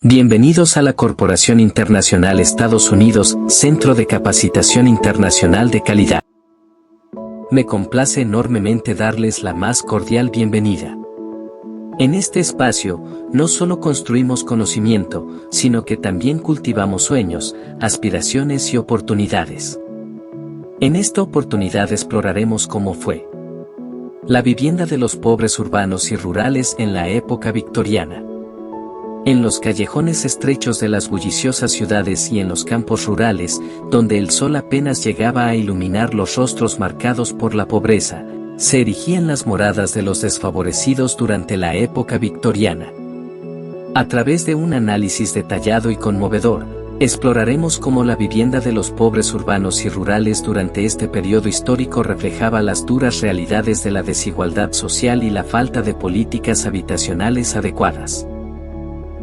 Bienvenidos a la Corporación Internacional Estados Unidos, Centro de Capacitación Internacional de Calidad. Me complace enormemente darles la más cordial bienvenida. En este espacio, no solo construimos conocimiento, sino que también cultivamos sueños, aspiraciones y oportunidades. En esta oportunidad exploraremos cómo fue la vivienda de los pobres urbanos y rurales en la época victoriana. En los callejones estrechos de las bulliciosas ciudades y en los campos rurales, donde el sol apenas llegaba a iluminar los rostros marcados por la pobreza, se erigían las moradas de los desfavorecidos durante la época victoriana. A través de un análisis detallado y conmovedor, exploraremos cómo la vivienda de los pobres urbanos y rurales durante este periodo histórico reflejaba las duras realidades de la desigualdad social y la falta de políticas habitacionales adecuadas.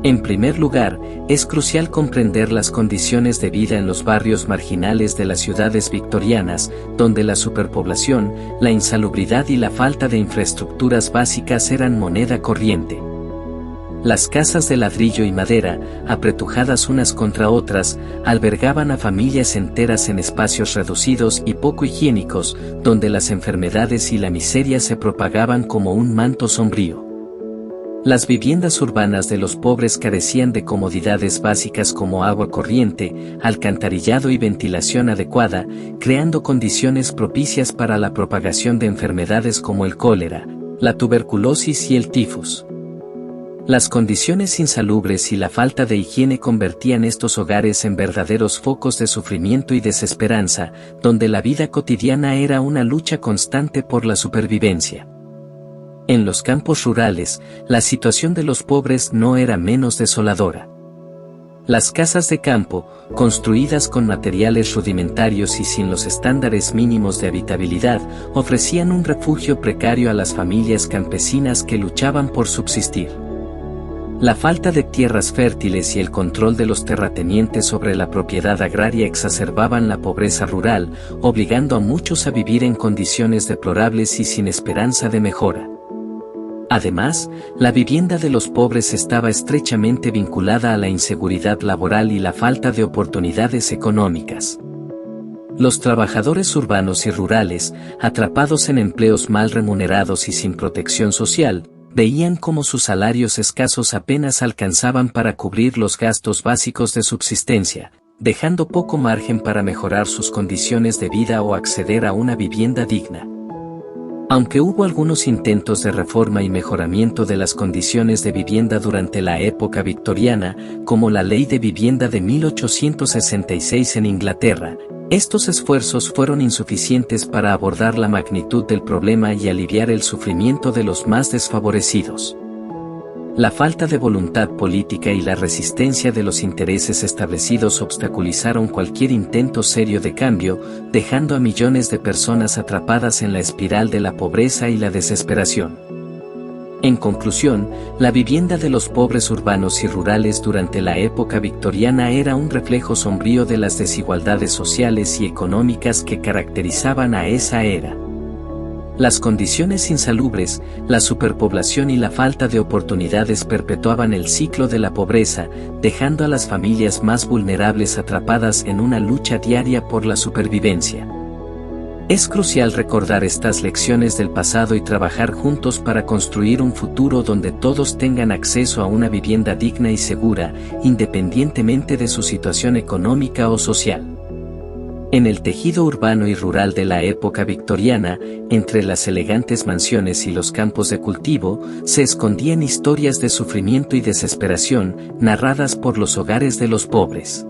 En primer lugar, es crucial comprender las condiciones de vida en los barrios marginales de las ciudades victorianas, donde la superpoblación, la insalubridad y la falta de infraestructuras básicas eran moneda corriente. Las casas de ladrillo y madera, apretujadas unas contra otras, albergaban a familias enteras en espacios reducidos y poco higiénicos, donde las enfermedades y la miseria se propagaban como un manto sombrío. Las viviendas urbanas de los pobres carecían de comodidades básicas como agua corriente, alcantarillado y ventilación adecuada, creando condiciones propicias para la propagación de enfermedades como el cólera, la tuberculosis y el tifus. Las condiciones insalubres y la falta de higiene convertían estos hogares en verdaderos focos de sufrimiento y desesperanza, donde la vida cotidiana era una lucha constante por la supervivencia. En los campos rurales, la situación de los pobres no era menos desoladora. Las casas de campo, construidas con materiales rudimentarios y sin los estándares mínimos de habitabilidad, ofrecían un refugio precario a las familias campesinas que luchaban por subsistir. La falta de tierras fértiles y el control de los terratenientes sobre la propiedad agraria exacerbaban la pobreza rural, obligando a muchos a vivir en condiciones deplorables y sin esperanza de mejora. Además, la vivienda de los pobres estaba estrechamente vinculada a la inseguridad laboral y la falta de oportunidades económicas. Los trabajadores urbanos y rurales, atrapados en empleos mal remunerados y sin protección social, veían cómo sus salarios escasos apenas alcanzaban para cubrir los gastos básicos de subsistencia, dejando poco margen para mejorar sus condiciones de vida o acceder a una vivienda digna. Aunque hubo algunos intentos de reforma y mejoramiento de las condiciones de vivienda durante la época victoriana, como la Ley de Vivienda de 1866 en Inglaterra, estos esfuerzos fueron insuficientes para abordar la magnitud del problema y aliviar el sufrimiento de los más desfavorecidos. La falta de voluntad política y la resistencia de los intereses establecidos obstaculizaron cualquier intento serio de cambio, dejando a millones de personas atrapadas en la espiral de la pobreza y la desesperación. En conclusión, la vivienda de los pobres urbanos y rurales durante la época victoriana era un reflejo sombrío de las desigualdades sociales y económicas que caracterizaban a esa era. Las condiciones insalubres, la superpoblación y la falta de oportunidades perpetuaban el ciclo de la pobreza, dejando a las familias más vulnerables atrapadas en una lucha diaria por la supervivencia. Es crucial recordar estas lecciones del pasado y trabajar juntos para construir un futuro donde todos tengan acceso a una vivienda digna y segura, independientemente de su situación económica o social. En el tejido urbano y rural de la época victoriana, entre las elegantes mansiones y los campos de cultivo, se escondían historias de sufrimiento y desesperación, narradas por los hogares de los pobres.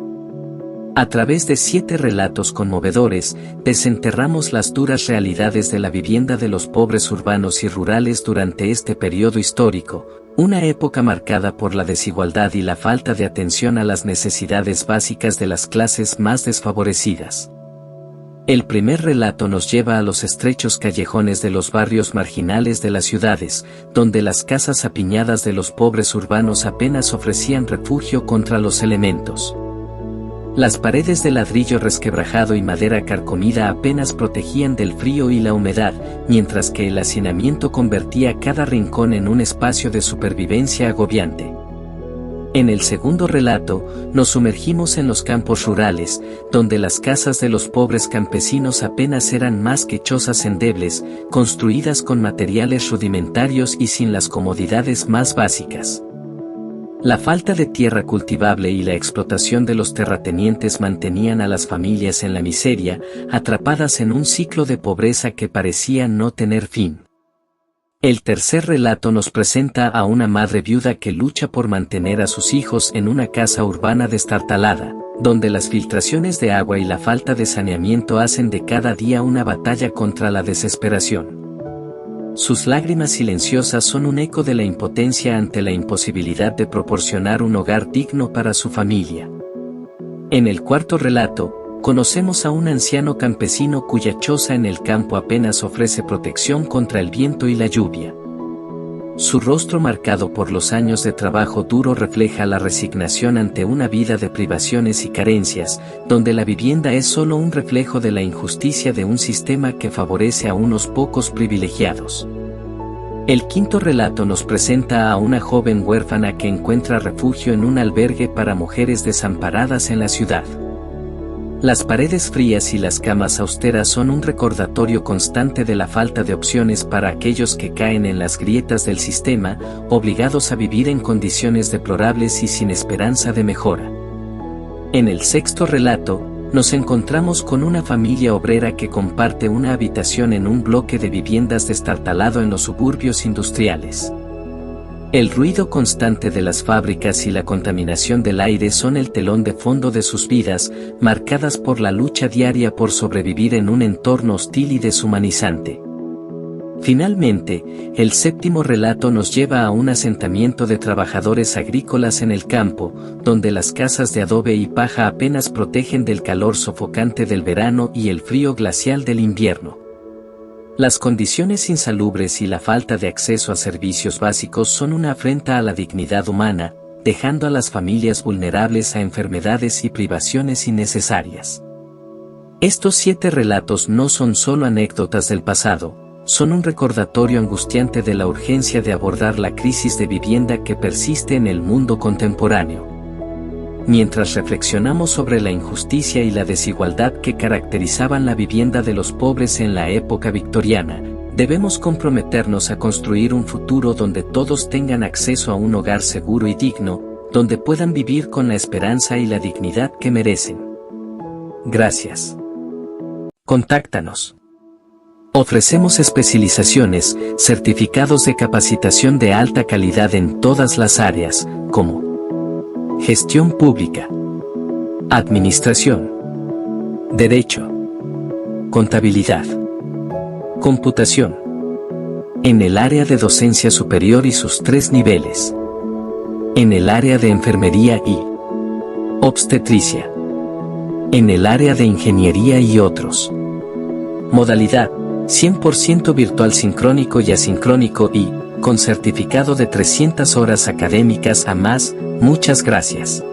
A través de 7 relatos conmovedores, desenterramos las duras realidades de la vivienda de los pobres urbanos y rurales durante este periodo histórico, una época marcada por la desigualdad y la falta de atención a las necesidades básicas de las clases más desfavorecidas. El primer relato nos lleva a los estrechos callejones de los barrios marginales de las ciudades, donde las casas apiñadas de los pobres urbanos apenas ofrecían refugio contra los elementos. Las paredes de ladrillo resquebrajado y madera carcomida apenas protegían del frío y la humedad, mientras que el hacinamiento convertía cada rincón en un espacio de supervivencia agobiante. En el segundo relato, nos sumergimos en los campos rurales, donde las casas de los pobres campesinos apenas eran más que chozas endebles, construidas con materiales rudimentarios y sin las comodidades más básicas. La falta de tierra cultivable y la explotación de los terratenientes mantenían a las familias en la miseria, atrapadas en un ciclo de pobreza que parecía no tener fin. El tercer relato nos presenta a una madre viuda que lucha por mantener a sus hijos en una casa urbana destartalada, donde las filtraciones de agua y la falta de saneamiento hacen de cada día una batalla contra la desesperación. Sus lágrimas silenciosas son un eco de la impotencia ante la imposibilidad de proporcionar un hogar digno para su familia. En el cuarto relato, conocemos a un anciano campesino cuya choza en el campo apenas ofrece protección contra el viento y la lluvia. Su rostro marcado por los años de trabajo duro refleja la resignación ante una vida de privaciones y carencias, donde la vivienda es solo un reflejo de la injusticia de un sistema que favorece a unos pocos privilegiados. El quinto relato nos presenta a una joven huérfana que encuentra refugio en un albergue para mujeres desamparadas en la ciudad. Las paredes frías y las camas austeras son un recordatorio constante de la falta de opciones para aquellos que caen en las grietas del sistema, obligados a vivir en condiciones deplorables y sin esperanza de mejora. En el sexto relato, nos encontramos con una familia obrera que comparte una habitación en un bloque de viviendas destartalado en los suburbios industriales. El ruido constante de las fábricas y la contaminación del aire son el telón de fondo de sus vidas, marcadas por la lucha diaria por sobrevivir en un entorno hostil y deshumanizante. Finalmente, el séptimo relato nos lleva a un asentamiento de trabajadores agrícolas en el campo, donde las casas de adobe y paja apenas protegen del calor sofocante del verano y el frío glacial del invierno. Las condiciones insalubres y la falta de acceso a servicios básicos son una afrenta a la dignidad humana, dejando a las familias vulnerables a enfermedades y privaciones innecesarias. Estos 7 relatos no son solo anécdotas del pasado, son un recordatorio angustiante de la urgencia de abordar la crisis de vivienda que persiste en el mundo contemporáneo. Mientras reflexionamos sobre la injusticia y la desigualdad que caracterizaban la vivienda de los pobres en la época victoriana, debemos comprometernos a construir un futuro donde todos tengan acceso a un hogar seguro y digno, donde puedan vivir con la esperanza y la dignidad que merecen. Gracias. Contáctanos. Ofrecemos especializaciones, certificados de capacitación de alta calidad en todas las áreas, como Gestión Pública, Administración, Derecho, Contabilidad, Computación. En el área de docencia superior y sus 3 niveles. En el área de enfermería y obstetricia. En el área de ingeniería y otros. Modalidad: 100% virtual sincrónico y asincrónico y, con certificado de 300 horas académicas a más. Muchas gracias.